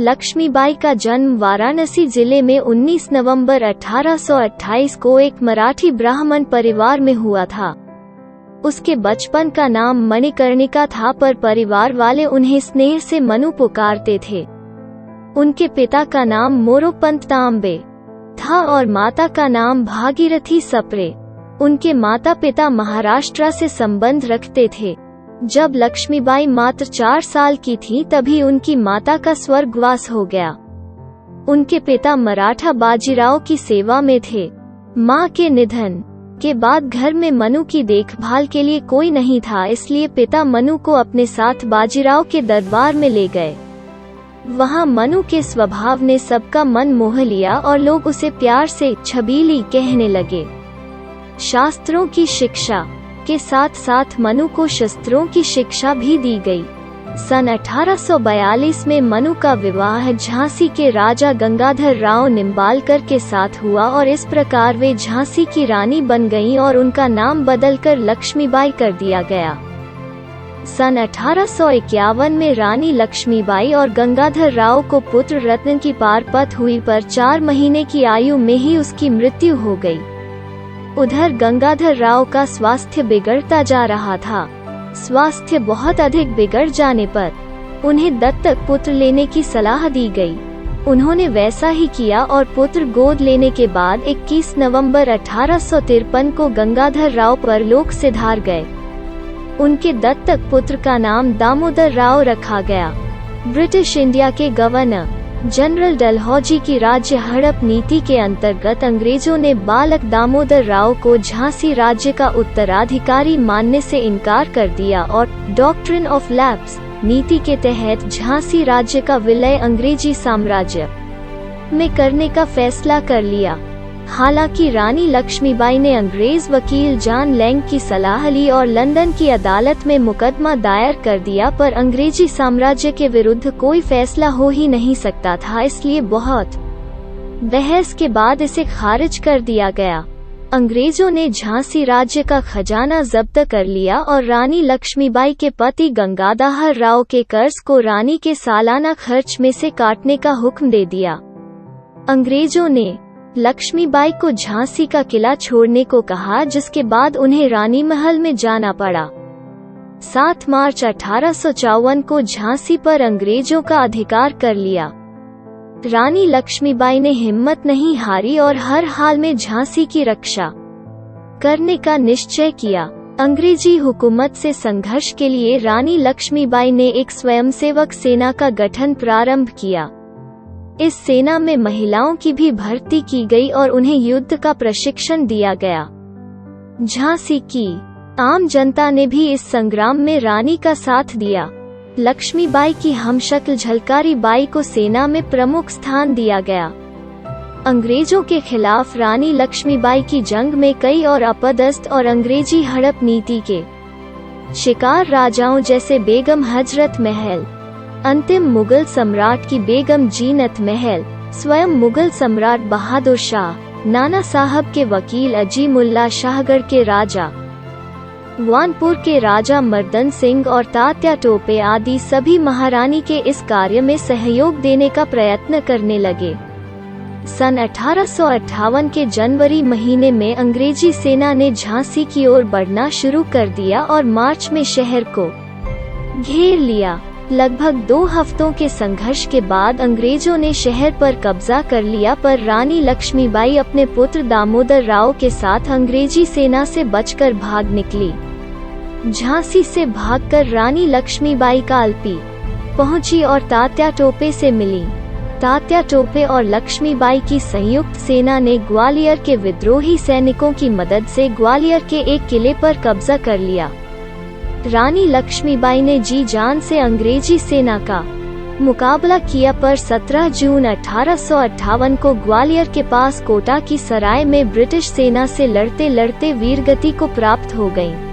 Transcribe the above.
लक्ष्मीबाई का जन्म वाराणसी जिले में 19 नवंबर 1828 को एक मराठी ब्राह्मण परिवार में हुआ था। उसके बचपन का नाम मणिकर्णिका था, पर परिवार वाले उन्हें स्नेह से मनु पुकारते थे। उनके पिता का नाम मोरोपंत तांबे था और माता का नाम भागीरथी सप्रे। उनके माता पिता महाराष्ट्र से संबंध रखते थे। जब लक्ष्मीबाई मात्र 4 साल की थी तभी उनकी माता का स्वर्गवास हो गया। उनके पिता मराठा बाजीराव की सेवा में थे। मां के निधन के बाद घर में मनु की देखभाल के लिए कोई नहीं था, इसलिए पिता मनु को अपने साथ बाजीराव के दरबार में ले गए। वहां मनु के स्वभाव ने सबका मन मोह लिया और लोग उसे प्यार से छबीली कहने लगे। शास्त्रों की शिक्षा के साथ साथ मनु को शस्त्रों की शिक्षा भी दी गई। सन 1842 में मनु का विवाह झांसी के राजा गंगाधर राव निम्बालकर के साथ हुआ और इस प्रकार वे झांसी की रानी बन गईं और उनका नाम बदलकर लक्ष्मीबाई कर दिया गया। सन 1851 में रानी लक्ष्मीबाई और गंगाधर राव को पुत्र रत्न की पारपत हुई, पर 4 महीने की आयु में ही उसकी मृत्यु हो गई। उधर गंगाधर राव का स्वास्थ्य बिगड़ता जा रहा था। स्वास्थ्य बहुत अधिक बिगड़ जाने पर उन्हें दत्तक पुत्र लेने की सलाह दी गई। उन्होंने वैसा ही किया और पुत्र गोद लेने के बाद 21 नवंबर 1853 को गंगाधर राव परलोक सिधार गए। उनके दत्तक पुत्र का नाम दामोदर राव रखा गया। ब्रिटिश इंडिया के गवर्नर जनरल डलहौजी की राज्य हड़प नीति के अंतर्गत अंग्रेजों ने बालक दामोदर राव को झांसी राज्य का उत्तराधिकारी मानने से इनकार कर दिया और डॉक्ट्रिन ऑफ लैप्स नीति के तहत झांसी राज्य का विलय अंग्रेजी साम्राज्य में करने का फैसला कर लिया। हालांकि रानी लक्ष्मीबाई ने अंग्रेज वकील जॉन लैंग की सलाह ली और लंदन की अदालत में मुकदमा दायर कर दिया, पर अंग्रेजी साम्राज्य के विरुद्ध कोई फैसला हो ही नहीं सकता था, इसलिए बहुत बहस के बाद इसे खारिज कर दिया गया। अंग्रेजों ने झांसी राज्य का खजाना जब्त कर लिया और रानी लक्ष्मीबाई के पति गंगाधर राव के कर्ज को रानी के सालाना खर्च में से काटने का हुक्म दे दिया। अंग्रेजों ने लक्ष्मीबाई को झांसी का किला छोड़ने को कहा, जिसके बाद उन्हें रानी महल में जाना पड़ा। 7 मार्च 1854 को झांसी पर अंग्रेजों का अधिकार कर लिया। रानी लक्ष्मीबाई ने हिम्मत नहीं हारी और हर हाल में झांसी की रक्षा करने का निश्चय किया। अंग्रेजी हुकूमत से संघर्ष के लिए रानी लक्ष्मीबाई ने एक स्वयंसेवक सेना का गठन प्रारंभ किया। इस सेना में महिलाओं की भी भर्ती की गई और उन्हें युद्ध का प्रशिक्षण दिया गया। झांसी की आम जनता ने भी इस संग्राम में रानी का साथ दिया। लक्ष्मीबाई की हमशक्ल झलकारी बाई को सेना में प्रमुख स्थान दिया गया। अंग्रेजों के खिलाफ रानी लक्ष्मीबाई की जंग में कई और अपदस्थ और अंग्रेजी हड़प नीति के शिकार राजाओं जैसे बेगम हजरत महल, अंतिम मुगल सम्राट की बेगम जीनत महल, स्वयं मुगल सम्राट बहादुर शाह, नाना साहब के वकील अजीमुल्ला, शाहगढ़ के राजा वानपुर के राजा मर्दन सिंह और तात्या टोपे आदि सभी महारानी के इस कार्य में सहयोग देने का प्रयत्न करने लगे। सन 1858 के जनवरी महीने में अंग्रेजी सेना ने झांसी की ओर बढ़ना शुरू कर दिया और मार्च में शहर को घेर लिया। लगभग 2 हफ्तों के संघर्ष के बाद अंग्रेजों ने शहर पर कब्जा कर लिया, पर रानी लक्ष्मीबाई अपने पुत्र दामोदर राव के साथ अंग्रेजी सेना से बचकर भाग निकली। झांसी से भागकर रानी लक्ष्मीबाई कालपी पहुंची और तात्या टोपे से मिली। तात्या टोपे और लक्ष्मीबाई की संयुक्त सेना ने ग्वालियर के विद्रोही सैनिकों की मदद से ग्वालियर के एक किले पर कब्जा कर लिया। रानी लक्ष्मीबाई ने जी जान से अंग्रेजी सेना का मुकाबला किया, पर 17 जून 1858 को ग्वालियर के पास कोटा की सराय में ब्रिटिश सेना से लड़ते लड़ते वीरगति को प्राप्त हो गईं।